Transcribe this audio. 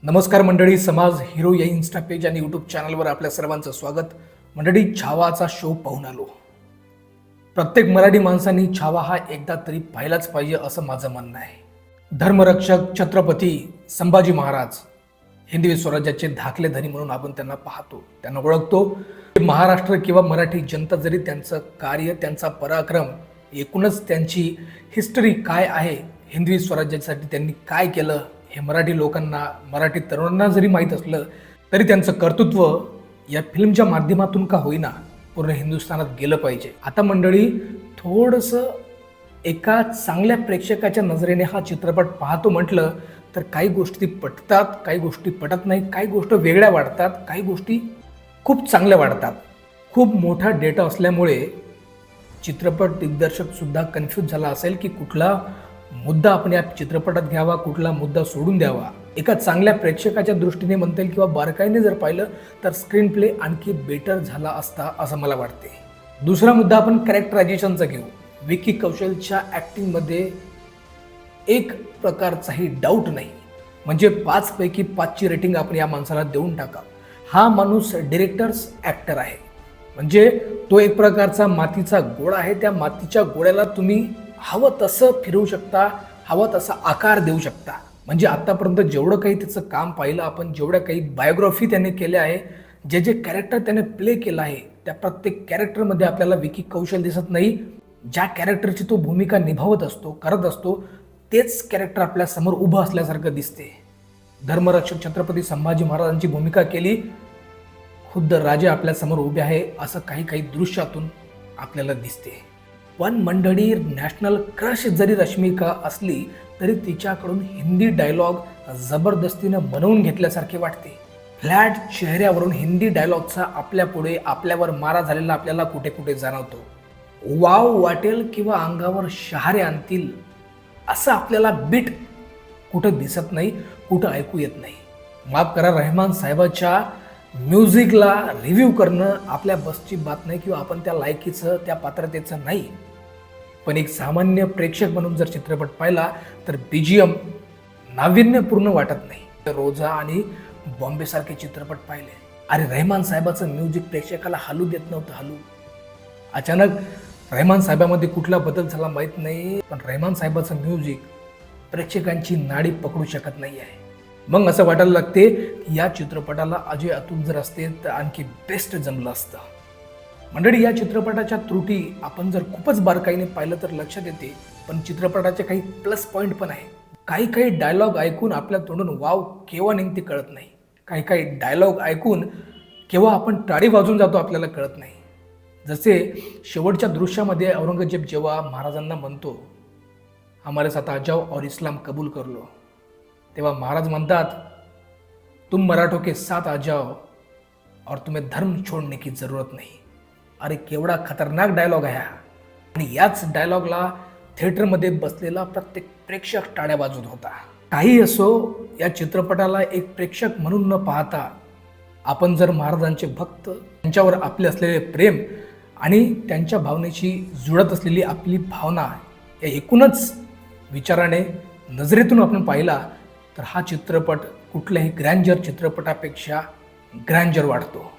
नमस्कार मंडळी, समाज हिरो या इन्स्टा पेज आणि यूट्यूब चॅनलवर आपल्या सर्वांचं स्वागत. मंडळी, छावाचा शो पाहून आलो. प्रत्येक मराठी माणसांनी छावा हा एकदा तरी पाहिलाच पाहिजे असं माझं म्हणणं आहे. धर्मरक्षक छत्रपती संभाजी महाराज हिंदवी स्वराज्याचे धाकले धनी म्हणून आपण त्यांना पाहतो, त्यांना ओळखतो. महाराष्ट्र किंवा मराठी जनता जरी त्यांचं कार्य, त्यांचा पराक्रम, एकूणच त्यांची हिस्टरी काय आहे, हिंदवी स्वराज्यासाठी त्यांनी काय केलं हे मराठी लोकांना, मराठी तरुणांना जरी माहीत असलं तरी त्यांचं कर्तृत्व या फिल्मच्या माध्यमातून का होईना पूर्ण हिंदुस्थानात गेलं पाहिजे. आता मंडळी, थोडंसं एका चांगल्या प्रेक्षकाच्या नजरेने हा चित्रपट पाहतो म्हटलं तर काही गोष्टी पटतात, काही गोष्टी पटत नाही, काही गोष्टी वेगळ्या वाटतात, काही गोष्टी खूप चांगल्या वाटतात. खूप मोठा डेटा असल्यामुळे चित्रपट दिग्दर्शक सुद्धा कन्फ्यूज झाला असेल की कुठला मुद्दा आपण या चित्रपटात घ्यावा, कुठला मुद्दा सोडून द्यावा. एका चांगल्या प्रेक्षकाच्या दृष्टीने म्हणता येईल किंवा बारकाईने जर पाहिलं तर स्क्रीन प्ले आणखी बेटर झाला असता असं मला वाटते. दुसरा मुद्दा आपण कॅरेक्टरायझेशनचा घेऊ. विकी कौशलच्या ॲक्टिंगमध्ये एक प्रकारचाही डाऊट नाही, म्हणजे 5 पैकी 5ची रेटिंग आपण या माणसाला देऊन टाका. हा माणूस डिरेक्टर्स ॲक्टर आहे, म्हणजे तो एक प्रकारचा मातीचा गोळा आहे. त्या मातीच्या गोळ्याला तुम्ही हवं तसं फिरवू शकता, हवं तसा आकार देऊ शकता. म्हणजे आत्तापर्यंत जेवढं काही त्याचं काम पाहिलं आपण, जेवढ्या काही बायोग्राफी त्याने केल्या आहे, जे जे कॅरेक्टर त्याने प्ले केलं आहे, त्या प्रत्येक कॅरेक्टरमध्ये आपल्याला विकी कौशल दिसत नाही. ज्या कॅरेक्टरची तो भूमिका निभावत असतो, करत असतो, तेच कॅरेक्टर आपल्यासमोर उभं असल्यासारखं दिसते. धर्मरक्षक छत्रपती संभाजी महाराजांची भूमिका केली, खुद्द राजे आपल्यासमोर उभे आहे असं काही काही दृश्यातून आपल्याला दिसते. पण मंडळी, नॅशनल क्रश जरी रश्मिका असली तरी तिच्याकडून हिंदी डायलॉग जबरदस्तीनं बनवून घेतल्यासारखे वाटते. फ्लॅट चेहऱ्यावरून हिंदी डायलॉगचा आपल्या पुढे, आपल्यावर मारा झालेला आपल्याला कुठे कुठे जाणवतो. वाव वाटेल किंवा अंगावर शहारे आणतील असं आपल्याला बीट कुठं दिसत नाही, कुठं ऐकू येत नाही. माफ करा, रहमान साहेबाच्या म्युझिकला रिव्ह्यू करणं आपल्या बसची बात नाही किंवा आपण त्या लायकीचं, त्या पात्रतेचं नाही. पण एक सामान्य प्रेक्षक म्हणून जर चित्रपट पाहिला तर BGM नाविन्यपूर्ण वाटत नाही. रोजा आणि बॉम्बे सारखे चित्रपट पाहिले, अरे रहमान साहेबाचं म्युझिक प्रेक्षकाला हलू देत नव्हतं. हलू अचानक रहमान साहेबामध्ये कुठला बदल झाला माहीत नाही, पण रहमान साहेबाचं म्युझिक प्रेक्षकांची नाडी पकडू शकत नाही आहे. मग असं वाटायला लागते की या चित्रपटाला अजय अतुल जर असते तर आणखी बेस्ट जमलं असतं. मंडळी, या चित्रपटाच्या त्रुटी आपण जर खूपच बारकाईने पाहिलं तर लक्षात येते, पण चित्रपटाचे काही प्लस पॉईंट पण आहे. काही काही डायलॉग ऐकून आपल्या तोंडून वाव केव्हा निघते कळत नाही. काही काही डायलॉग ऐकून केव्हा आपण टाळी वाजून जातो आपल्याला कळत नाही. जसे शेवटच्या दृश्यामध्ये औरंगजेब जेव्हा महाराजांना म्हणतो, हमारे साथ आ जाओ और इस्लाम कबूल कर लो, तेव्हा महाराज म्हणतात, तुम मराठों के साथ आ जाओ और तुम्हें धर्म छोड़ने की जरूरत नहीं. अरे केवढा खतरनाक डायलॉग आहे हा. आणि याच डायलॉगला थिएटरमध्ये बसलेला प्रत्येक प्रेक्षक टाळ्या वाजवत होता. काही असो, या चित्रपटाला एक प्रेक्षक म्हणून न पाहता आपण जर महाराजांचे भक्त, त्यांच्यावर आपले असलेले प्रेम आणि त्यांच्या भावनेशी जुळत असलेली आपली भावना या एकूणच विचाराने, नजरेतून आपण पाहिला तर हा चित्रपट कुठल्याही ग्रँजर चित्रपटापेक्षा ग्रँजर वाटतो.